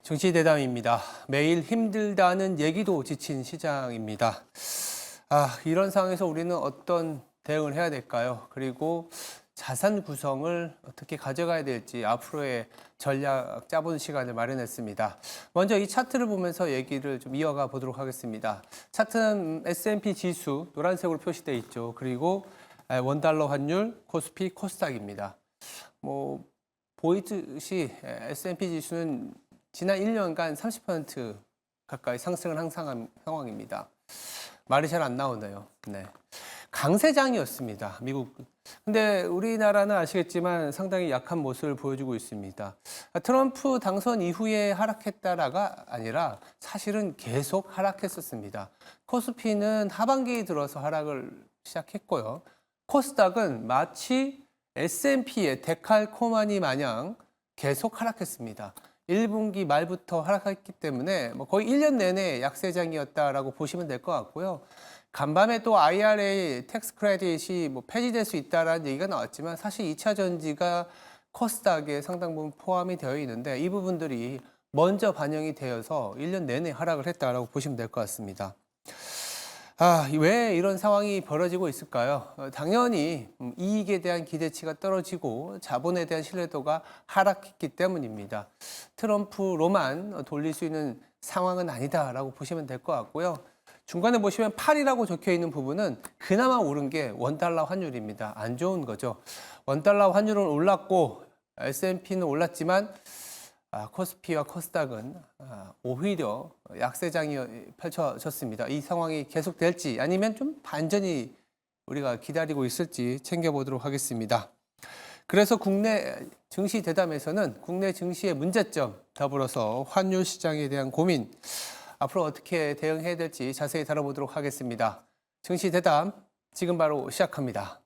정치대담입니다. 매일 힘들다는 얘기도 지친 시장입니다. 이런 상황에서 우리는 어떤 대응을 해야 될까요? 그리고 자산 구성을 어떻게 가져가야 될지 앞으로의 전략 짜보는 시간을 마련했습니다. 먼저 이 차트를 보면서 얘기를 좀 이어가 보도록 하겠습니다. 차트는 S&P 지수 노란색으로 표시되어 있죠. 그리고 원달러 환율, 코스피, 코스닥입니다. 보이듯이 S&P 지수는 지난 1년간 30% 가까이 상승을 항상 상황입니다. 말이 잘 안 나오네요. 네. 강세장이었습니다. 미국. 근데 우리나라는 아시겠지만 상당히 약한 모습을 보여주고 있습니다. 트럼프 당선 이후에 하락했다라가 아니라 사실은 계속 하락했었습니다. 코스피는 하반기에 들어서 하락을 시작했고요. 코스닥은 마치 S&P의 데칼코마니 마냥 계속 하락했습니다. 1분기 말부터 하락했기 때문에 거의 1년 내내 약세장이었다라고 보시면 될 것 같고요. 간밤에 또 IRA 텍스 크레딧이 폐지될 수 있다라는 얘기가 나왔지만 사실 2차 전지가 코스닥에 상당 부분 포함이 되어 있는데 이 부분들이 먼저 반영이 되어서 1년 내내 하락을 했다라고 보시면 될 것 같습니다. 왜 이런 상황이 벌어지고 있을까요? 당연히 이익에 대한 기대치가 떨어지고 자본에 대한 신뢰도가 하락했기 때문입니다. 트럼프로만 돌릴 수 있는 상황은 아니다라고 보시면 될 것 같고요. 중간에 보시면 8이라고 적혀 있는 부분은 그나마 오른 게 원달러 환율입니다. 안 좋은 거죠. 원달러 환율은 올랐고 S&P는 올랐지만 코스피와 코스닥은 오히려 약세장이 펼쳐졌습니다. 이 상황이 계속될지 아니면 좀 반전이 우리가 기다리고 있을지 챙겨보도록 하겠습니다. 그래서 국내 증시 대담에서는 국내 증시의 문제점 더불어서 환율 시장에 대한 고민 앞으로 어떻게 대응해야 될지 자세히 다뤄보도록 하겠습니다. 증시 대담 지금 바로 시작합니다.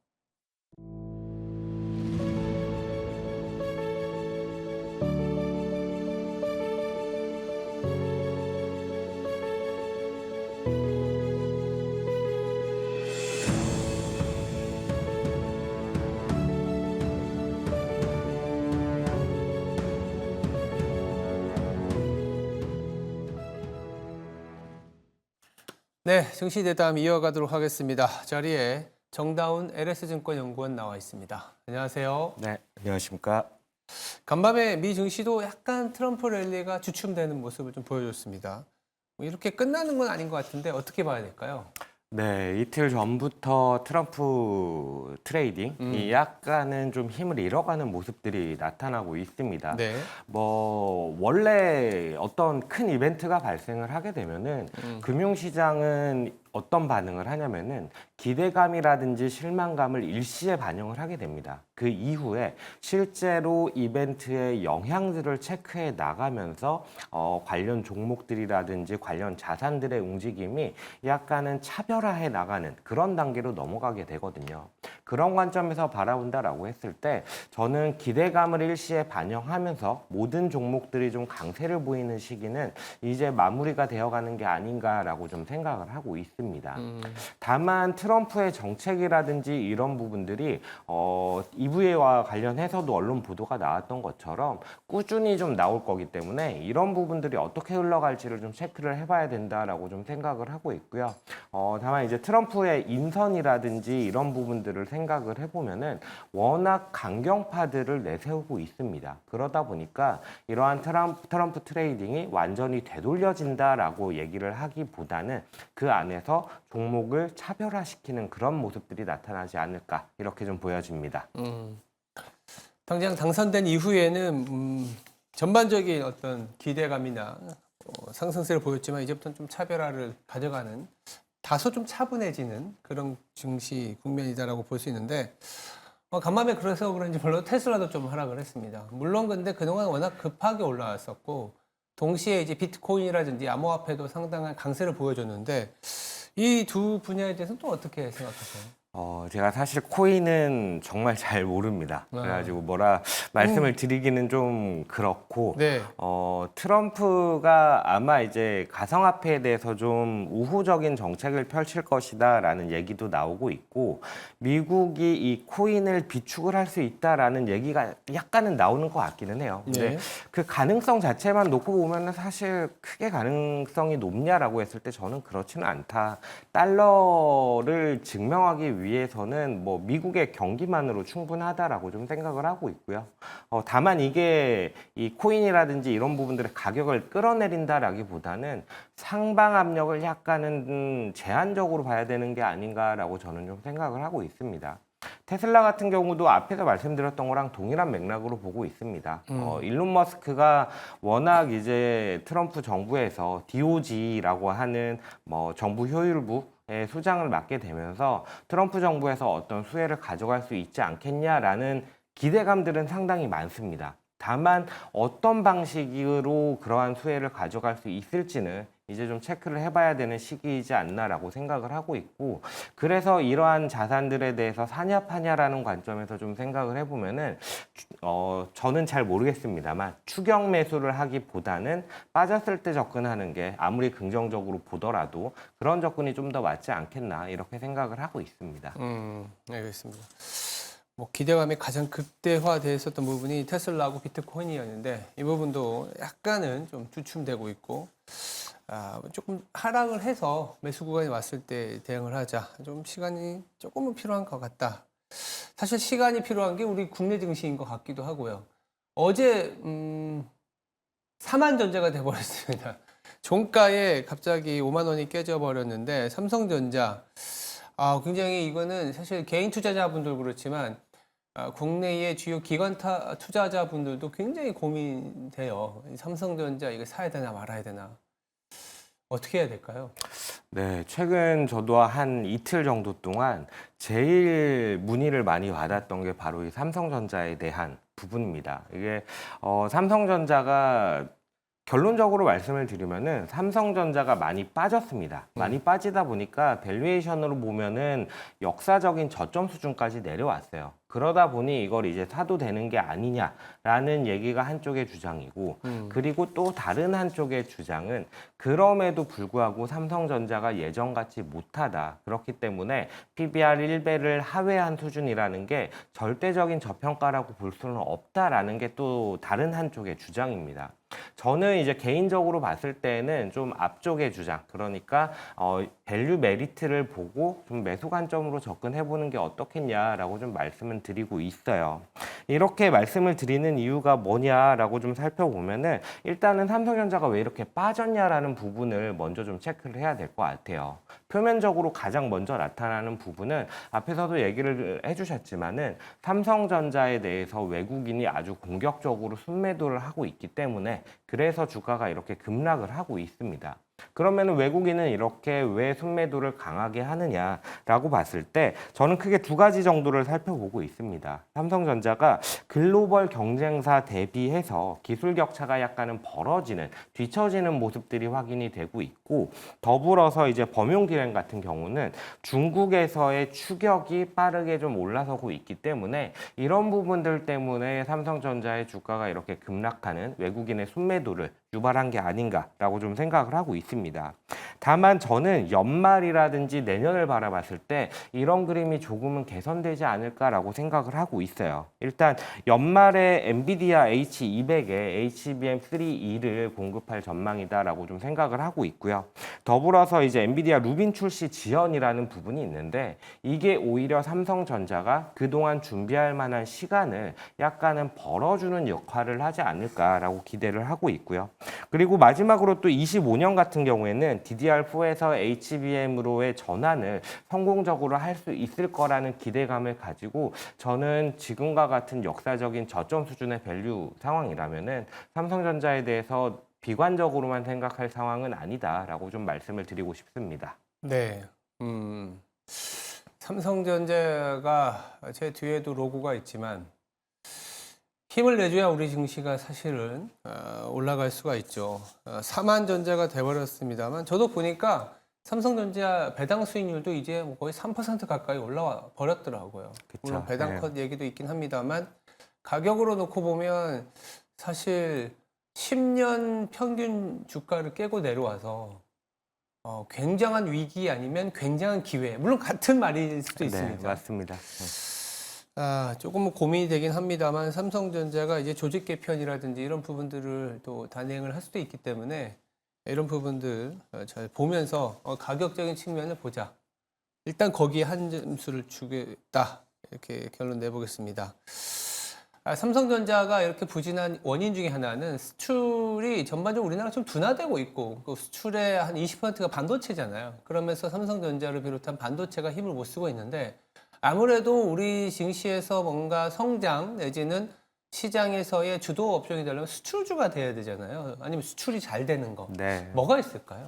네, 증시 대담 이어가도록 하겠습니다. 자리에 정다운 LS증권 연구원 나와 있습니다. 안녕하세요. 네, 안녕하십니까. 간밤에 미 증시도 약간 트럼프 랠리가 주춤되는 모습을 좀 보여줬습니다. 이렇게 끝나는 건 아닌 것 같은데 어떻게 봐야 될까요? 네, 이틀 전부터 트럼프 트레이딩이 약간은 좀 힘을 잃어가는 모습들이 나타나고 있습니다. 네. 원래 어떤 큰 이벤트가 발생을 하게 되면은 금융시장은 어떤 반응을 하냐면은 기대감이라든지 실망감을 일시에 반영을 하게 됩니다. 그 이후에 실제로 이벤트의 영향들을 체크해 나가면서 관련 종목들이라든지 관련 자산들의 움직임이 약간은 차별화해 나가는 그런 단계로 넘어가게 되거든요. 그런 관점에서 바라본다라고 했을 때 저는 기대감을 일시에 반영하면서 모든 종목들이 좀 강세를 보이는 시기는 이제 마무리가 되어가는 게 아닌가라고 좀 생각을 하고 있습니다. 다만 트럼프의 정책이라든지 이런 부분들이 EV와 관련해서도 언론 보도가 나왔던 것처럼 꾸준히 좀 나올 거기 때문에 이런 부분들이 어떻게 흘러갈지를 좀 체크를 해봐야 된다라고 좀 생각을 하고 있고요. 다만 이제 트럼프의 인선이라든지 이런 부분들을 생각을 해보면은 워낙 강경파들을 내세우고 있습니다. 그러다 보니까 이러한 트럼프 트레이딩이 완전히 되돌려진다라고 얘기를 하기보다는 그 안에서 종목을 차별화시키는 그런 모습들이 나타나지 않을까 이렇게 좀 보여집니다. 당장 당선된 이후에는 전반적인 어떤 기대감이나 상승세를 보였지만 이제부터는 좀 차별화를 가져가는 다소 좀 차분해지는 그런 증시 국면이다라고 볼 수 있는데 간밤에 그래서 그런지 별로 테슬라도 좀 하락을 했습니다. 물론 근데 그동안 워낙 급하게 올라왔었고 동시에 이제 비트코인이라든지 암호화폐도 상당한 강세를 보여줬는데 이 두 분야에 대해서는 또 어떻게 생각하세요? 제가 사실 코인은 정말 잘 모릅니다. 그래가지고 뭐라 말씀을 드리기는 좀 그렇고, 네. 트럼프가 아마 이제 가상화폐에 대해서 좀 우호적인 정책을 펼칠 것이다라는 얘기도 나오고 있고, 미국이 이 코인을 비축을 할 수 있다라는 얘기가 약간은 나오는 것 같기는 해요. 근데 네. 그 가능성 자체만 놓고 보면은 사실 크게 가능성이 높냐라고 했을 때 저는 그렇지는 않다. 달러를 증명하기 위해서는 뭐 미국의 경기만으로 충분하다라고 좀 생각을 하고 있고요. 다만 이게 이 코인이라든지 이런 부분들의 가격을 끌어내린다라기보다는 상방 압력을 약간은 제한적으로 봐야 되는 게 아닌가라고 저는 좀 생각을 하고 있습니다. 테슬라 같은 경우도 앞에서 말씀드렸던 거랑 동일한 맥락으로 보고 있습니다. 일론 머스크가 워낙 이제 트럼프 정부에서 DOG라고 하는 뭐 정부 효율부의 수장을 맡게 되면서 트럼프 정부에서 어떤 수혜를 가져갈 수 있지 않겠냐라는 기대감들은 상당히 많습니다. 다만 어떤 방식으로 그러한 수혜를 가져갈 수 있을지는 이제 좀 체크를 해봐야 되는 시기이지 않나라고 생각을 하고 있고, 그래서 이러한 자산들에 대해서 사냐 파냐라는 관점에서 좀 생각을 해보면은 저는 잘 모르겠습니다만 추격 매수를 하기보다는 빠졌을 때 접근하는 게 아무리 긍정적으로 보더라도 그런 접근이 좀 더 맞지 않겠나 이렇게 생각을 하고 있습니다. 알겠습니다. 뭐 기대감이 가장 극대화돼 있었던 부분이 테슬라하고 비트코인이었는데 이 부분도 약간은 좀 주춤되고 있고 조금 하락을 해서 매수 구간이 왔을 때 대응을 하자. 좀 시간이 조금은 필요한 것 같다. 사실 시간이 필요한 게 우리 국내 증시인 것 같기도 하고요. 어제 4만 전자가 돼버렸습니다. 종가에 갑자기 5만 원이 깨져버렸는데 삼성전자 굉장히 이거는 사실 개인 투자자분들 그렇지만 국내의 주요 기관 투자자분들도 굉장히 고민돼요. 삼성전자 이거 사야 되나 말아야 되나 어떻게 해야 될까요? 네, 최근 저도 한 이틀 정도 동안 제일 문의를 많이 받았던 게 바로 이 삼성전자에 대한 부분입니다. 이게 삼성전자가 결론적으로 말씀을 드리면은 삼성전자가 많이 빠졌습니다. 많이 빠지다 보니까 밸류에이션으로 보면은 역사적인 저점 수준까지 내려왔어요. 그러다 보니 이걸 이제 사도 되는 게 아니냐라는 얘기가 한쪽의 주장이고, 그리고 또 다른 한쪽의 주장은 그럼에도 불구하고 삼성전자가 예전 같지 못하다. 그렇기 때문에 PBR 1배를 하회한 수준이라는 게 절대적인 저평가라고 볼 수는 없다라는 게 또 다른 한쪽의 주장입니다. 저는 이제 개인적으로 봤을 때는 좀 앞쪽의 주장, 그러니까 밸류 메리트를 보고 좀 매수 관점으로 접근해 보는 게 어떻겠냐라고 좀 말씀을 드리고 있어요. 이렇게 말씀을 드리는 이유가 뭐냐라고 좀 살펴보면은 일단은 삼성전자가 왜 이렇게 빠졌냐라는 부분을 먼저 좀 체크를 해야 될 것 같아요. 표면적으로 가장 먼저 나타나는 부분은 앞에서도 얘기를 해주셨지만은 삼성전자에 대해서 외국인이 아주 공격적으로 순매도를 하고 있기 때문에 그래서 주가가 이렇게 급락을 하고 있습니다. 그러면 외국인은 이렇게 왜 순매도를 강하게 하느냐라고 봤을 때 저는 크게 두 가지 정도를 살펴보고 있습니다. 삼성전자가 글로벌 경쟁사 대비해서 기술 격차가 약간은 벌어지는, 뒤처지는 모습들이 확인이 되고 있고, 더불어서 이제 범용기행 같은 경우는 중국에서의 추격이 빠르게 좀 올라서고 있기 때문에 이런 부분들 때문에 삼성전자의 주가가 이렇게 급락하는 외국인의 순매도를 유발한 게 아닌가라고 좀 생각을 하고 있습니다. 다만 저는 연말이라든지 내년을 바라봤을 때 이런 그림이 조금은 개선되지 않을까라고 생각을 하고 있어요. 일단 연말에 엔비디아 H200에 HBM3E를 공급할 전망이다라고 좀 생각을 하고 있고요. 더불어서 이제 엔비디아 루빈 출시 지연이라는 부분이 있는데 이게 오히려 삼성전자가 그동안 준비할 만한 시간을 약간은 벌어주는 역할을 하지 않을까라고 기대를 하고 있고요. 그리고 마지막으로 또 25년 같은 경우에는 DDR4에서 HBM으로의 전환을 성공적으로 할 수 있을 거라는 기대감을 가지고 저는 지금과 같은 역사적인 저점 수준의 밸류 상황이라면은 삼성전자에 대해서 비관적으로만 생각할 상황은 아니다라고 좀 말씀을 드리고 싶습니다. 네. 삼성전자가 제 뒤에도 로고가 있지만 힘을 내줘야 우리 증시가 사실은 올라갈 수가 있죠. 4만 전자가 돼버렸습니다만 저도 보니까 삼성전자 배당 수익률도 이제 뭐 거의 3% 가까이 올라와 버렸더라고요. 그쵸. 물론 배당 네. 컷 얘기도 있긴 합니다만 가격으로 놓고 보면 사실 10년 평균 주가를 깨고 내려와서 굉장한 위기 아니면 굉장한 기회. 물론 같은 말일 수도 네, 있습니다. 맞습니다. 조금 고민이 되긴 합니다만 삼성전자가 이제 조직 개편이라든지 이런 부분들을 또 단행을 할 수도 있기 때문에 이런 부분들 잘 보면서 가격적인 측면을 보자. 일단 거기에 한 점수를 주겠다. 이렇게 결론 내보겠습니다. 삼성전자가 이렇게 부진한 원인 중에 하나는 수출이 전반적으로 우리나라 좀 둔화되고 있고 그 수출의 한 20%가 반도체잖아요. 그러면서 삼성전자를 비롯한 반도체가 힘을 못 쓰고 있는데 아무래도 우리 증시에서 뭔가 성장 내지는 시장에서의 주도 업종이 되려면 수출주가 돼야 되잖아요. 아니면 수출이 잘 되는 거. 네. 뭐가 있을까요?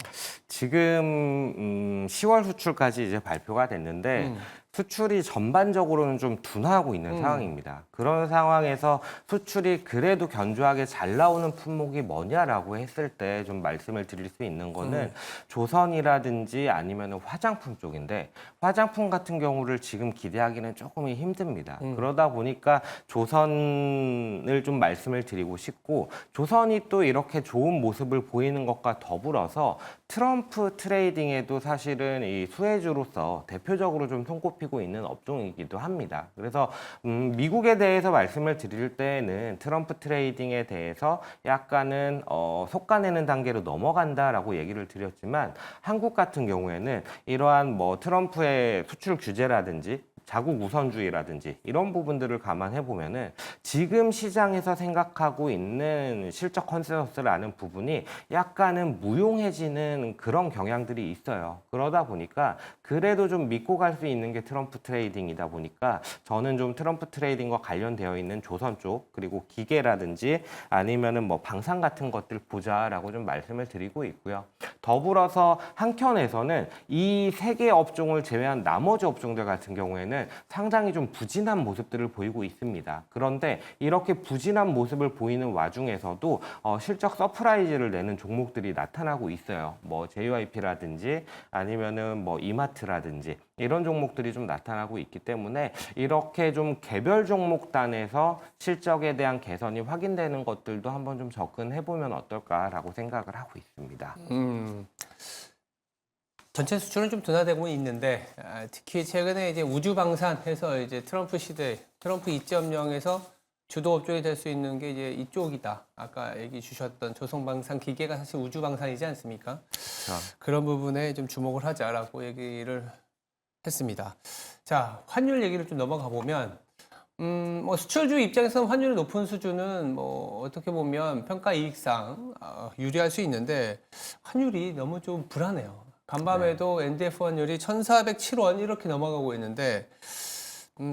지금 10월 수출까지 이제 발표가 됐는데 수출이 전반적으로는 좀 둔화하고 있는 상황입니다. 그런 상황에서 수출이 그래도 견조하게 잘 나오는 품목이 뭐냐라고 했을 때 좀 말씀을 드릴 수 있는 거는 조선이라든지 아니면 화장품 쪽인데 화장품 같은 경우를 지금 기대하기는 조금 힘듭니다. 그러다 보니까 조선을 좀 말씀을 드리고 싶고 조선이 또 이렇게 좋은 모습을 보이는 것과 더불어서 트럼프 트레이딩에도 사실은 이 수혜주로서 대표적으로 좀 손꼽히고 있는 업종이기도 합니다. 그래서 미국에 대해서 말씀을 드릴 때에는 트럼프 트레이딩에 대해서 약간은 속가내는 단계로 넘어간다라고 얘기를 드렸지만 한국 같은 경우에는 이러한 뭐 트럼프의 수출 규제라든지 자국 우선주의라든지 이런 부분들을 감안해 보면은 지금 시장에서 생각하고 있는 실적 컨센서스라는 부분이 약간은 무용해지는 그런 경향들이 있어요. 그러다 보니까 그래도 좀 믿고 갈 수 있는 게 트럼프 트레이딩이다 보니까 저는 좀 트럼프 트레이딩과 관련되어 있는 조선 쪽 그리고 기계라든지 아니면은 뭐 방산 같은 것들 보자라고 좀 말씀을 드리고 있고요. 더불어서 한켠에서는 이 세 개 업종을 제외한 나머지 업종들 같은 경우에는 상당히 좀 부진한 모습들을 보이고 있습니다. 그런데 이렇게 부진한 모습을 보이는 와중에서도 실적 서프라이즈를 내는 종목들이 나타나고 있어요. 뭐 JYP라든지 아니면은 뭐 이마트라든지 이런 종목들이 좀 나타나고 있기 때문에 이렇게 좀 개별 종목단에서 실적에 대한 개선이 확인되는 것들도 한번 좀 접근해 보면 어떨까라고 생각을 하고 있습니다. 전체 수출은 좀 둔화되고 있는데 특히 최근에 이제 우주 방산해서 이제 트럼프 시대, 트럼프 2.0에서 주도 업종이 될 수 있는 게 이제 이쪽이다. 아까 얘기 주셨던 조선방산 기계가 사실 우주 방산이지 않습니까? 그런 부분에 좀 주목을 하자라고 얘기를 했습니다. 자, 환율 얘기를 좀 넘어가 보면 뭐 수출주 입장에서는 환율이 높은 수준은 뭐 어떻게 보면 평가 이익상 유리할 수 있는데 환율이 너무 좀 불안해요. 간밤에도 NDF 환율이 1,407원 이렇게 넘어가고 있는데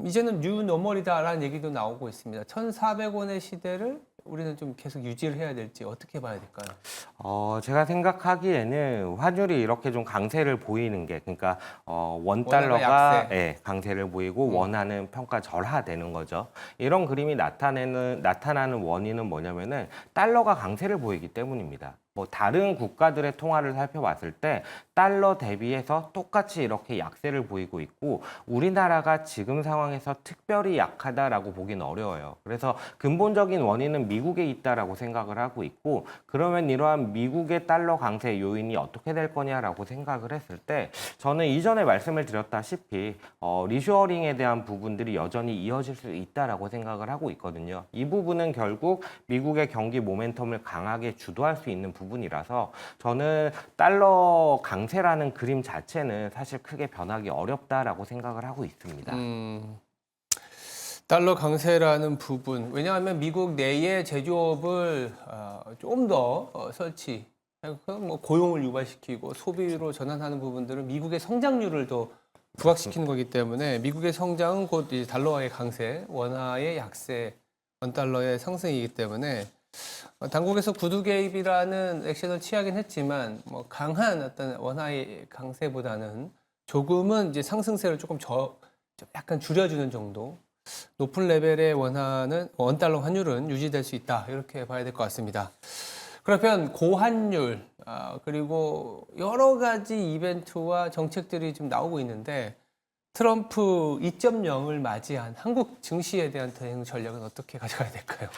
이제는 뉴 노멀이다라는 얘기도 나오고 있습니다. 1,400원의 시대를 우리는 좀 계속 유지를 해야 될지 어떻게 봐야 될까요? 제가 생각하기에는 환율이 이렇게 좀 강세를 보이는 게, 그러니까 원 원화가 달러가 약세. 예, 강세를 보이고 원화는 평가 절하되는 거죠. 이런 그림이 나타나는 원인은 뭐냐면은 달러가 강세를 보이기 때문입니다. 뭐 다른 국가들의 통화를 살펴봤을 때 달러 대비해서 똑같이 이렇게 약세를 보이고 있고 우리나라가 지금 상황에서 특별히 약하다라고 보기는 어려워요. 그래서 근본적인 원인은 미국에 있다라고 생각을 하고 있고 그러면 이러한 미국의 달러 강세 요인이 어떻게 될 거냐라고 생각을 했을 때 저는 이전에 말씀을 드렸다시피 리쇼어링에 대한 부분들이 여전히 이어질 수 있다라고 생각을 하고 있거든요. 이 부분은 결국 미국의 경기 모멘텀을 강하게 주도할 수 있는 부분이라서 저는 달러 강세라는 그림 자체는 사실 크게 변하기 어렵다라고 생각을 하고 있습니다. 달러 강세라는 부분. 왜냐하면 미국 내에 제조업을 좀 더 설치, 뭐 고용을 유발시키고 소비로 전환하는 부분들은 미국의 성장률을 더 부각시키는 거기 때문에 미국의 성장은 곧 이 달러의 강세, 원화의 약세, 원달러의 상승이기 때문에 당국에서 구두 개입이라는 액션을 취하긴 했지만 뭐 강한 어떤 원화의 강세보다는 조금은 이제 상승세를 조금 좀 약간 줄여주는 정도. 높은 레벨의 원달러 환율은 유지될 수 있다. 이렇게 봐야 될 것 같습니다. 그러면 고환율, 그리고 여러 가지 이벤트와 정책들이 좀 나오고 있는데 트럼프 2.0을 맞이한 한국 증시에 대한 대응 전략은 어떻게 가져가야 될까요?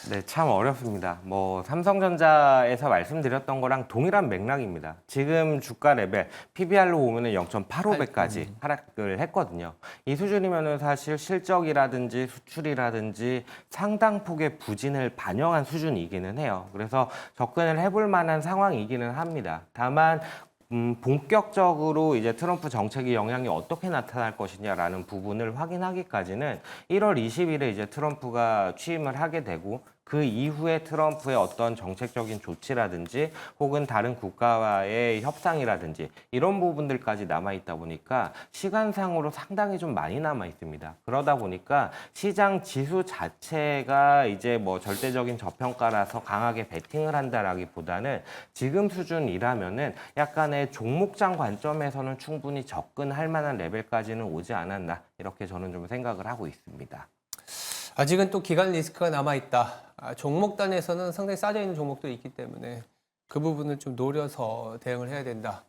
네, 참 어렵습니다. 뭐 삼성전자에서 말씀드렸던 거랑 동일한 맥락입니다. 지금 주가 레벨 PBR로 보면은 0.85배까지 하락을 했거든요. 이 수준이면은 사실 실적이라든지 수출이라든지 상당 폭의 부진을 반영한 수준이기는 해요. 그래서 접근을 해볼 만한 상황이기는 합니다. 다만 본격적으로 이제 트럼프 정책의 영향이 어떻게 나타날 것이냐라는 부분을 확인하기까지는 1월 20일에 이제 트럼프가 취임을 하게 되고 그 이후에 트럼프의 어떤 정책적인 조치라든지 혹은 다른 국가와의 협상이라든지 이런 부분들까지 남아 있다 보니까 시간상으로 상당히 좀 많이 남아 있습니다. 그러다 보니까 시장 지수 자체가 이제 뭐 절대적인 저평가라서 강하게 베팅을 한다라기보다는 지금 수준이라면은 약간의 종목장 관점에서는 충분히 접근할 만한 레벨까지는 오지 않았나 이렇게 저는 좀 생각을 하고 있습니다. 아직은 또 기간 리스크가 남아있다. 종목 단에서는 상당히 싸져 있는 종목들이 있기 때문에 그 부분을 좀 노려서 대응을 해야 된다.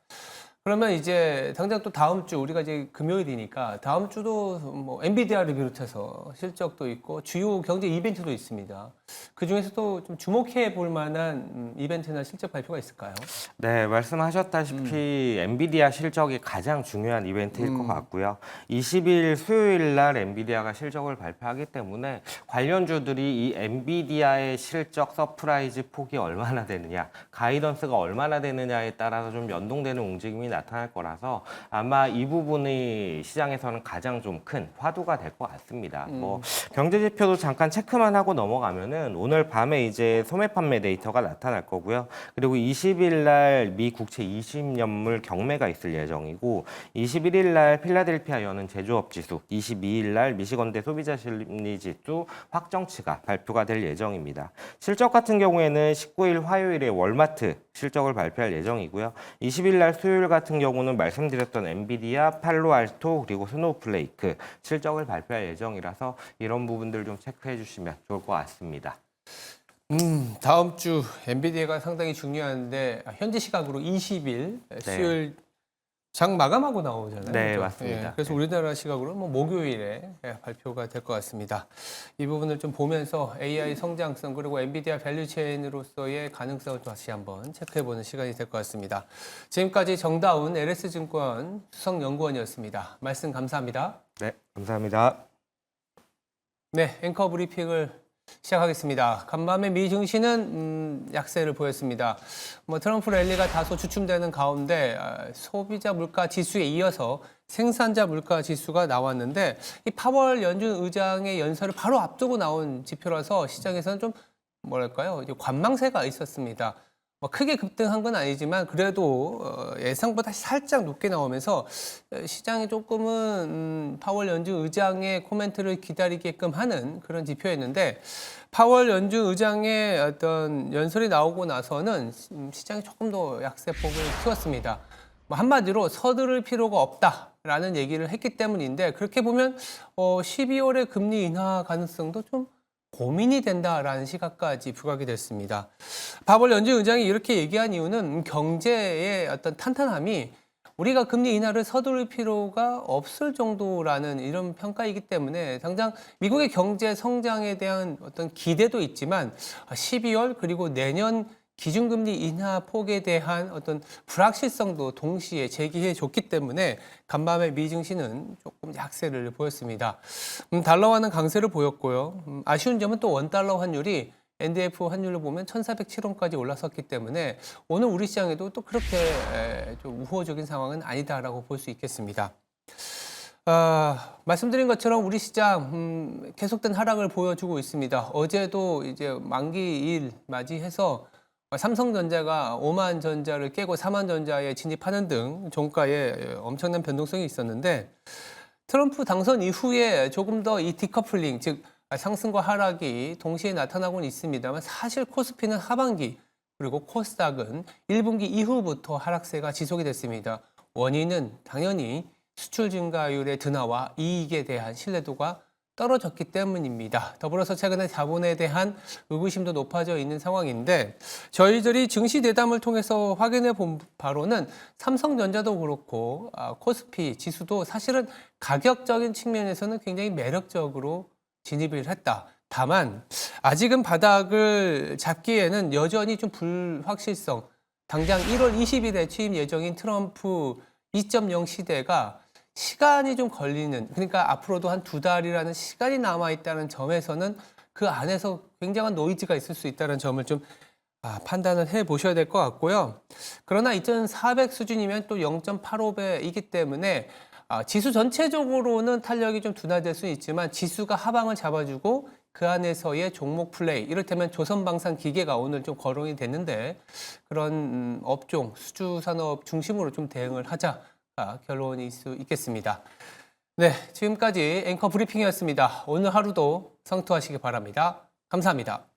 그러면 이제 당장 또 다음 주 우리가 이제 금요일이니까 다음 주도 뭐 엔비디아를 비롯해서 실적도 있고 주요 경제 이벤트도 있습니다. 그 중에서도 좀 주목해 볼 만한 이벤트나 실적 발표가 있을까요? 네, 말씀하셨다시피 엔비디아 실적이 가장 중요한 이벤트일 것 같고요. 20일 수요일 날 엔비디아가 실적을 발표하기 때문에 관련주들이 이 엔비디아의 실적 서프라이즈 폭이 얼마나 되느냐, 가이던스가 얼마나 되느냐에 따라서 좀 연동되는 움직임이 나타날 거라서 아마 이 부분이 시장에서는 가장 좀 큰 화두가 될 것 같습니다. 뭐 경제 지표도 잠깐 체크만 하고 넘어가면은 오늘 밤에 이제 소매 판매 데이터가 나타날 거고요. 그리고 20일 날 미 국채 20년물 경매가 있을 예정이고 21일 날 필라델피아 여는 제조업 지수, 22일 날 미시건대 소비자 심리 지수 확정치가 발표가 될 예정입니다. 실적 같은 경우에는 19일 화요일에 월마트 실적을 발표할 예정이고요. 20일 날 수요일 같은 경우는 말씀드렸던 엔비디아, 팔로알토 그리고 스노우플레이크 실적을 발표할 예정이라서 이런 부분들 좀 체크해 주시면 좋을 것 같습니다. 다음 주 엔비디아가 상당히 중요한데 현지 시각으로 20일 수요일 장 마감하고 나오잖아요. 네, 그죠? 맞습니다. 예, 그래서 우리나라 시각으로 뭐 목요일에 발표가 될 것 같습니다. 이 부분을 좀 보면서 AI 성장성 그리고 엔비디아 밸류체인으로서의 가능성을 다시 한번 체크해보는 시간이 될 것 같습니다. 지금까지 정다운 LS증권 수석연구원이었습니다. 말씀 감사합니다. 네, 감사합니다. 네, 앵커 브리핑을 시작하겠습니다. 간밤에 미 증시는 약세를 보였습니다. 뭐 트럼프 랠리가 다소 주춤되는 가운데 소비자 물가 지수에 이어서 생산자 물가 지수가 나왔는데 이 파월 연준 의장의 연설을 바로 앞두고 나온 지표라서 시장에서는 좀 뭐랄까요? 이제 관망세가 있었습니다. 뭐 크게 급등한 건 아니지만 그래도 예상보다 살짝 높게 나오면서 시장이 조금은 파월 연준 의장의 코멘트를 기다리게끔 하는 그런 지표였는데 파월 연준 의장의 어떤 연설이 나오고 나서는 시장이 조금 더 약세폭을 키웠습니다. 뭐 한마디로 서두를 필요가 없다라는 얘기를 했기 때문인데 그렇게 보면 12월에 금리 인하 가능성도 좀 고민이 된다라는 시각까지 부각이 됐습니다. 파월 연준 의장이 이렇게 얘기한 이유는 경제의 어떤 탄탄함이 우리가 금리 인하를 서두를 필요가 없을 정도라는 이런 평가이기 때문에 당장 미국의 경제 성장에 대한 어떤 기대도 있지만 12월 그리고 내년 기준금리 인하 폭에 대한 어떤 불확실성도 동시에 제기해 줬기 때문에 간밤에 미 증시는 조금 약세를 보였습니다. 달러화는 강세를 보였고요. 아쉬운 점은 또 원달러 환율이 NDF 환율로 보면 1,407원까지 올라섰기 때문에 오늘 우리 시장에도 또 그렇게 좀 우호적인 상황은 아니다라고 볼 수 있겠습니다. 말씀드린 것처럼 우리 시장 계속된 하락을 보여주고 있습니다. 어제도 이제 만기일 맞이해서 삼성전자가 5만 전자를 깨고 4만 전자에 진입하는 등 종가에 엄청난 변동성이 있었는데 트럼프 당선 이후에 조금 더 이 디커플링, 즉 상승과 하락이 동시에 나타나고는 있습니다만 사실 코스피는 하반기 그리고 코스닥은 1분기 이후부터 하락세가 지속이 됐습니다. 원인은 당연히 수출 증가율의 둔화와 이익에 대한 신뢰도가 떨어졌기 때문입니다. 더불어서 최근에 자본에 대한 의구심도 높아져 있는 상황인데 저희들이 증시 대담을 통해서 확인해 본 바로는 삼성전자도 그렇고 코스피 지수도 사실은 가격적인 측면에서는 굉장히 매력적으로 진입을 했다. 다만 아직은 바닥을 잡기에는 여전히 좀 불확실성, 당장 1월 20일에 취임 예정인 트럼프 2.0 시대가 시간이 좀 걸리는, 그러니까 앞으로도 한 2달이라는 시간이 남아있다는 점에서는 그 안에서 굉장한 노이즈가 있을 수 있다는 점을 좀 판단을 해 보셔야 될 것 같고요. 그러나 2,400 수준이면 또 0.85배이기 때문에 지수 전체적으로는 탄력이 좀 둔화될 수 있지만 지수가 하방을 잡아주고 그 안에서의 종목 플레이, 이를테면 조선방산기계가 오늘 좀 거론이 됐는데 그런 업종, 수주산업 중심으로 좀 대응을 하자. 결론일 수 있겠습니다. 네, 지금까지 앵커 브리핑이었습니다. 오늘 하루도 성투하시기 바랍니다. 감사합니다.